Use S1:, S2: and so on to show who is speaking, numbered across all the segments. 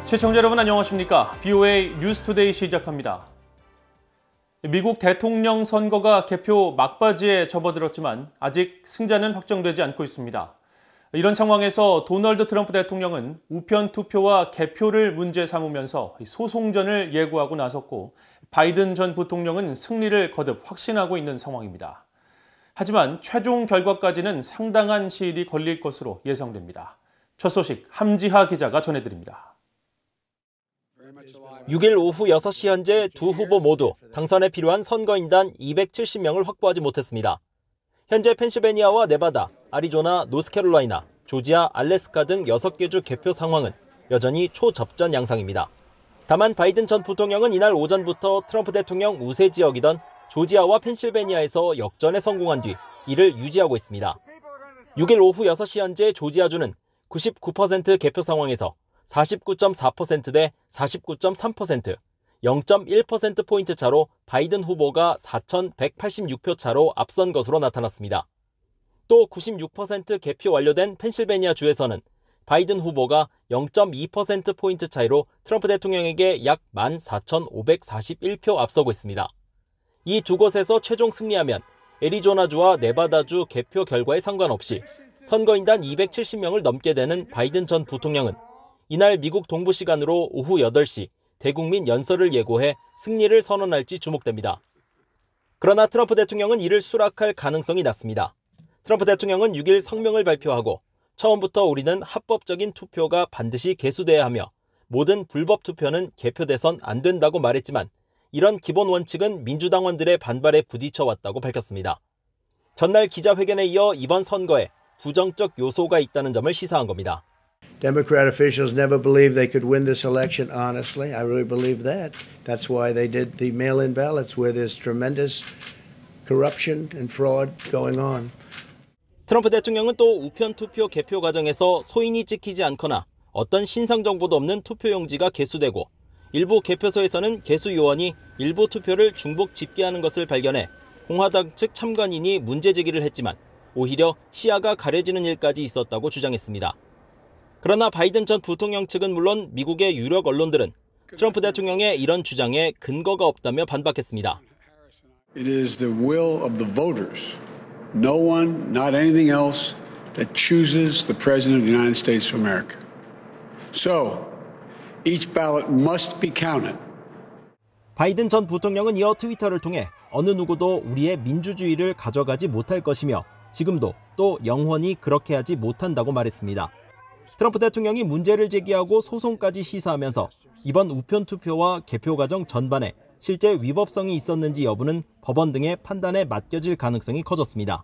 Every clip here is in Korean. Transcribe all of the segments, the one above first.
S1: 시청자 여러분 안녕하십니까? VOA 뉴스투데이 시작합니다. 미국 대통령 선거가 개표 막바지에 접어들었지만 아직 승자는 확정되지 않고 있습니다. 이런 상황에서 도널드 트럼프 대통령은 우편 투표와 개표를 문제 삼으면서 소송전을 예고하고 나섰고 바이든 전 부통령은 승리를 거듭 확신하고 있는 상황입니다. 하지만 최종 결과까지는 상당한 시일이 걸릴 것으로 예상됩니다. 첫 소식 함지하 기자가 전해드립니다.
S2: 6일 오후 6시 현재 두 후보 모두 당선에 필요한 선거인단 270명을 확보하지 못했습니다. 현재 펜실베니아와 네바다, 아리조나, 노스캐롤라이나, 조지아, 알래스카 등 6개 주 개표 상황은 여전히 초접전 양상입니다. 다만 바이든 전 부통령은 이날 오전부터 트럼프 대통령 우세 지역이던 조지아와 펜실베니아에서 역전에 성공한 뒤 이를 유지하고 있습니다. 6일 오후 6시 현재 조지아주는 99% 개표 상황에서 49.4% 대 49.3%, 0.1%포인트 차로 바이든 후보가 4,186표 차로 앞선 것으로 나타났습니다. 또 96% 개표 완료된 펜실베니아 주에서는 바이든 후보가 0.2%포인트 차이로 트럼프 대통령에게 약 14,541표 앞서고 있습니다. 이 두 곳에서 최종 승리하면 애리조나주와 네바다주 개표 결과에 상관없이 선거인단 270명을 넘게 되는 바이든 전 부통령은 이날 미국 동부 시간으로 오후 8시 대국민 연설을 예고해 승리를 선언할지 주목됩니다. 그러나 트럼프 대통령은 이를 수락할 가능성이 낮습니다. 트럼프 대통령은 6일 성명을 발표하고 처음부터 우리는 합법적인 투표가 반드시 개수돼야 하며 모든 불법 투표는 개표돼선 안 된다고 말했지만 이런 기본 원칙은 민주당원들의 반발에 부딪혀왔다고 밝혔습니다. 전날 기자회견에 이어 이번 선거에 부정적 요소가 있다는 점을 시사한 겁니다.
S3: Democrat officials never believed they could win this election honestly. I really believe that. That's why they did the mail-in ballots where there's tremendous corruption and fraud going on.
S2: 트럼프 대통령은 또 우편 투표 개표 과정에서 소인이 찍히지 않거나 어떤 신상 정보도 없는 투표용지가 개수되고 일부 개표소에서는 개수 요원이 일부 투표를 중복 집계하는 것을 발견해 공화당 측 참관인이 문제 제기를 했지만 오히려 시야가 가려지는 일까지 있었다고 주장했습니다. 그러나 바이든 전 부통령 측은 물론 미국의 유력 언론들은 트럼프 대통령의 이런 주장에 근거가 없다며 반박했습니다.
S4: It is the will of the voters. No one, not anything else, that chooses the President of the United States of America. So, each ballot must be counted.
S2: 바이든 전 부통령은 이어 트위터를 통해 어느 누구도 우리의 민주주의를 가져가지 못할 것이며 지금도 또 영원히 그렇게 하지 못한다고 말했습니다. 트럼프 대통령이 문제를 제기하고 소송까지 시사하면서 이번 우편 투표와 개표 과정 전반에 실제 위법성이 있었는지 여부는 법원 등의 판단에 맡겨질 가능성이 커졌습니다.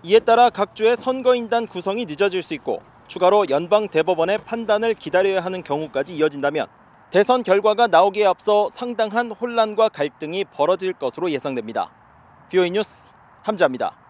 S2: 이에 따라 각 주의 선거인단 구성이 늦어질 수 있고 추가로 연방 대법원의 판단을 기다려야 하는 경우까지 이어진다면 대선 결과가 나오기에 앞서 상당한 혼란과 갈등이 벌어질 것으로 예상됩니다. VOA 뉴스 함지하입니다.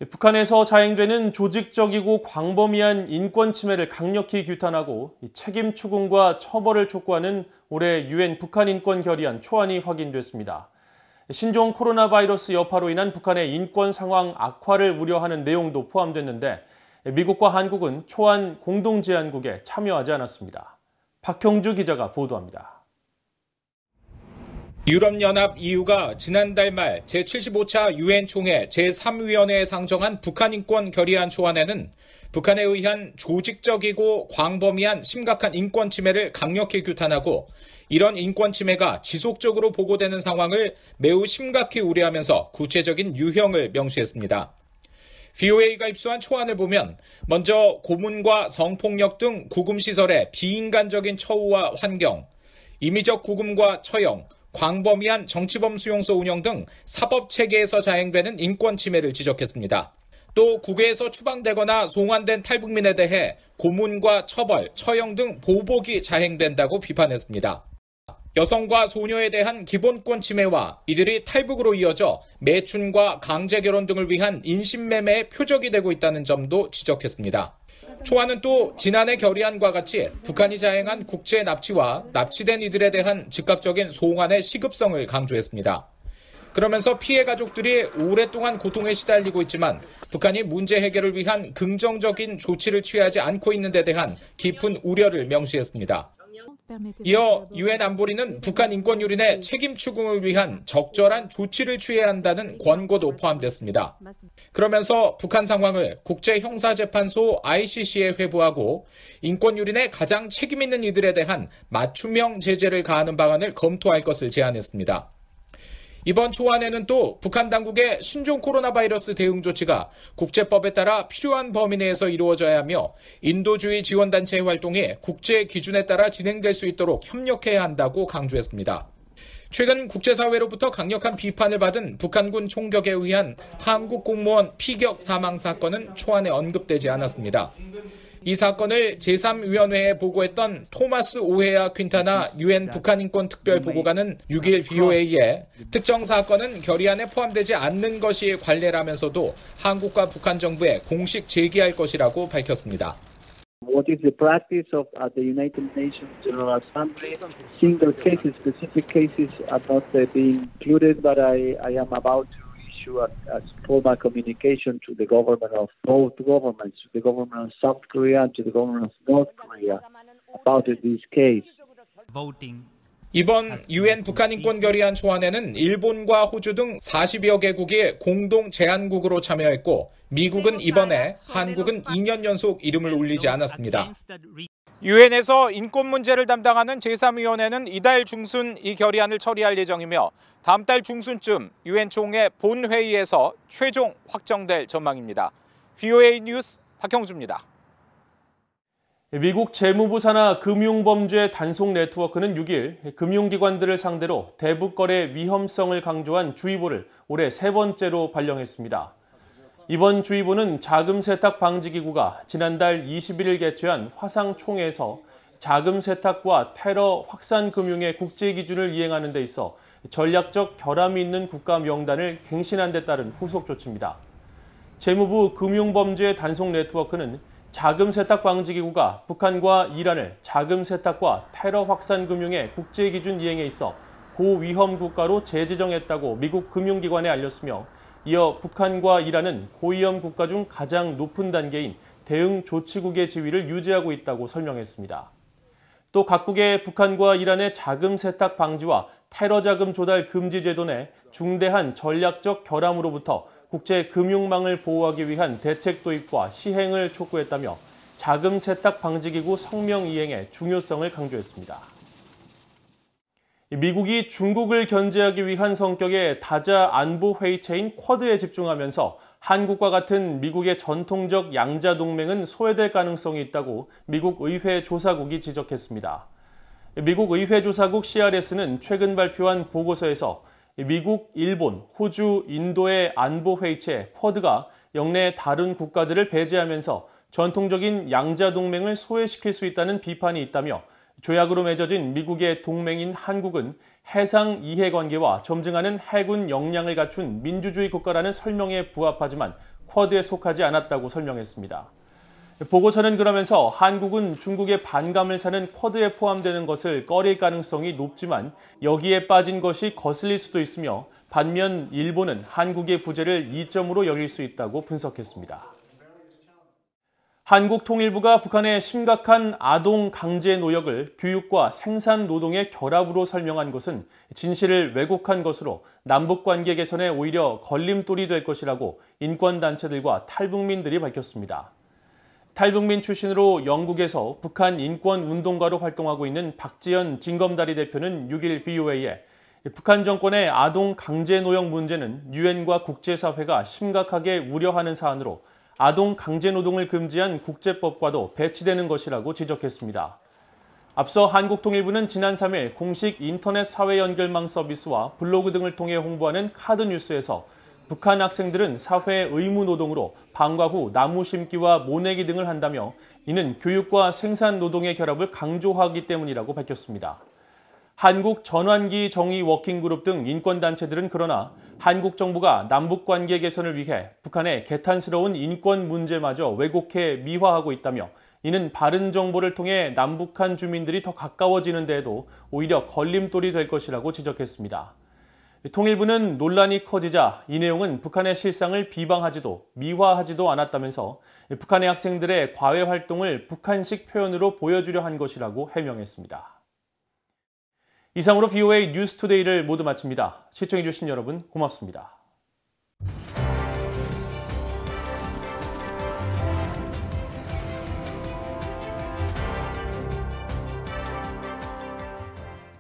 S1: 북한에서 자행되는 조직적이고 광범위한 인권 침해를 강력히 규탄하고 책임 추궁과 처벌을 촉구하는 올해 유엔 북한 인권 결의안 초안이 확인됐습니다. 신종 코로나 바이러스 여파로 인한 북한의 인권 상황 악화를 우려하는 내용도 포함됐는데 미국과 한국은 초안 공동 제안국에 참여하지 않았습니다. 박형주 기자가 보도합니다.
S5: 유럽연합 EU가 지난달 말 제75차 유엔 총회 제3위원회에 상정한 북한 인권 결의안 초안에는 북한에 의한 조직적이고 광범위한 심각한 인권 침해를 강력히 규탄하고 이런 인권 침해가 지속적으로 보고되는 상황을 매우 심각히 우려하면서 구체적인 유형을 명시했습니다. VOA가 입수한 초안을 보면 먼저 고문과 성폭력 등 구금시설의 비인간적인 처우와 환경, 임의적 구금과 처형, 광범위한 정치범 수용소 운영 등 사법체계에서 자행되는 인권 침해를 지적했습니다. 또 국외에서 추방되거나 송환된 탈북민에 대해 고문과 처벌, 처형 등 보복이 자행된다고 비판했습니다. 여성과 소녀에 대한 기본권 침해와 이들이 탈북으로 이어져 매춘과 강제결혼 등을 위한 인신매매의 표적이 되고 있다는 점도 지적했습니다. 초안은 또 지난해 결의안과 같이 북한이 자행한 국제 납치와 납치된 이들에 대한 즉각적인 송환의 시급성을 강조했습니다. 그러면서 피해 가족들이 오랫동안 고통에 시달리고 있지만 북한이 문제 해결을 위한 긍정적인 조치를 취하지 않고 있는 데 대한 깊은 우려를 명시했습니다. 이어 유엔 안보리는 북한 인권 유린의 책임 추궁을 위한 적절한 조치를 취해야 한다는 권고도 포함됐습니다. 그러면서 북한 상황을 국제형사재판소 ICC에 회부하고 인권 유린에 가장 책임 있는 이들에 대한 맞춤형 제재를 가하는 방안을 검토할 것을 제안했습니다. 이번 초안에는 또 북한 당국의 신종 코로나 바이러스 대응 조치가 국제법에 따라 필요한 범위 내에서 이루어져야 하며 인도주의 지원단체의 활동이 국제 기준에 따라 진행될 수 있도록 협력해야 한다고 강조했습니다. 최근 국제사회로부터 강력한 비판을 받은 북한군 총격에 의한 한국 공무원 피격 사망 사건은 초안에 언급되지 않았습니다. 이 사건을 제3위원회에 보고했던 토마스 오헤아 퀸타나 유엔 북한인권 특별보고관은 6일 VOA에 특정 사건은 결의안에 포함되지 않는 것이 관례라면서도 한국과 북한 정부에 공식 제기할 것이라고 밝혔습니다.
S6: What is the practice of the United Nations General Assembly? Single cases, specific cases are not being included, but I am about to issue a formal communication to the government of both governments, to the government of South Korea and to the government of North Korea about this case.
S5: 이번 유엔 북한인권 결의안 초안에는 일본과 호주 등 40여 개국이 공동 제안국으로 참여했고 미국은 이번에 한국은 2년 연속 이름을 올리지 않았습니다. 유엔에서 인권 문제를 담당하는 제3위원회는 이달 중순 이 결의안을 처리할 예정이며 다음 달 중순쯤 유엔 총회 본회의에서 최종 확정될 전망입니다. VOA 뉴스 박형주입니다.
S1: 미국 재무부 산하 금융범죄 단속 네트워크는 6일 금융기관들을 상대로 대북거래 위험성을 강조한 주의보를 올해 세 번째로 발령했습니다. 이번 주의보는 자금세탁 방지기구가 지난달 21일 개최한 화상총회에서 자금세탁과 테러 확산 금융의 국제기준을 이행하는 데 있어 전략적 결함이 있는 국가 명단을 갱신한 데 따른 후속 조치입니다. 재무부 금융범죄 단속 네트워크는 자금세탁 방지기구가 북한과 이란을 자금세탁과 테러 확산 금융의 국제기준 이행에 있어 고위험 국가로 재지정했다고 미국 금융기관에 알렸으며 이어 북한과 이란은 고위험 국가 중 가장 높은 단계인 대응 조치국의 지위를 유지하고 있다고 설명했습니다. 또 각국의 북한과 이란의 자금 세탁 방지와 테러 자금 조달 금지 제도 내 중대한 전략적 결함으로부터 국제 금융망을 보호하기 위한 대책 도입과 시행을 촉구했다며 자금 세탁 방지기구 성명 이행의 중요성을 강조했습니다. 미국이 중국을 견제하기 위한 성격의 다자 안보 회의체인 쿼드에 집중하면서 한국과 같은 미국의 전통적 양자 동맹은 소외될 가능성이 있다고 미국 의회 조사국이 지적했습니다. 미국 의회 조사국 CRS는 최근 발표한 보고서에서 미국, 일본, 호주, 인도의 안보 회의체 쿼드가 영내 다른 국가들을 배제하면서 전통적인 양자 동맹을 소외시킬 수 있다는 비판이 있다며 조약으로 맺어진 미국의 동맹인 한국은 해상 이해관계와 점증하는 해군 역량을 갖춘 민주주의 국가라는 설명에 부합하지만 쿼드에 속하지 않았다고 설명했습니다. 보고서는 그러면서 한국은 중국의 반감을 사는 쿼드에 포함되는 것을 꺼릴 가능성이 높지만 여기에 빠진 것이 거슬릴 수도 있으며 반면 일본은 한국의 부재를 이점으로 여길 수 있다고 분석했습니다. 한국통일부가 북한의 심각한 아동 강제 노역을 교육과 생산 노동의 결합으로 설명한 것은 진실을 왜곡한 것으로 남북관계 개선에 오히려 걸림돌이 될 것이라고 인권단체들과 탈북민들이 밝혔습니다. 탈북민 출신으로 영국에서 북한 인권운동가로 활동하고 있는 박지연 진검다리 대표는 6일 VOA에 북한 정권의 아동 강제 노역 문제는 유엔과 국제사회가 심각하게 우려하는 사안으로 아동 강제 노동을 금지한 국제법과도 배치되는 것이라고 지적했습니다. 앞서 한국통일부는 지난 3일 공식 인터넷 사회 연결망 서비스와 블로그 등을 통해 홍보하는 카드뉴스에서 북한 학생들은 사회 의무 노동으로 방과 후 나무 심기와 모내기 등을 한다며 이는 교육과 생산 노동의 결합을 강조하기 때문이라고 밝혔습니다. 한국 전환기 정의 워킹그룹 등 인권단체들은 그러나 한국 정부가 남북관계 개선을 위해 북한의 개탄스러운 인권 문제마저 왜곡해 미화하고 있다며 이는 바른 정보를 통해 남북한 주민들이 더 가까워지는 데에도 오히려 걸림돌이 될 것이라고 지적했습니다. 통일부는 논란이 커지자 이 내용은 북한의 실상을 비방하지도 미화하지도 않았다면서 북한의 학생들의 과외 활동을 북한식 표현으로 보여주려 한 것이라고 해명했습니다. 이상으로 VOA 뉴스투데이를 모두 마칩니다. 시청해주신 여러분 고맙습니다.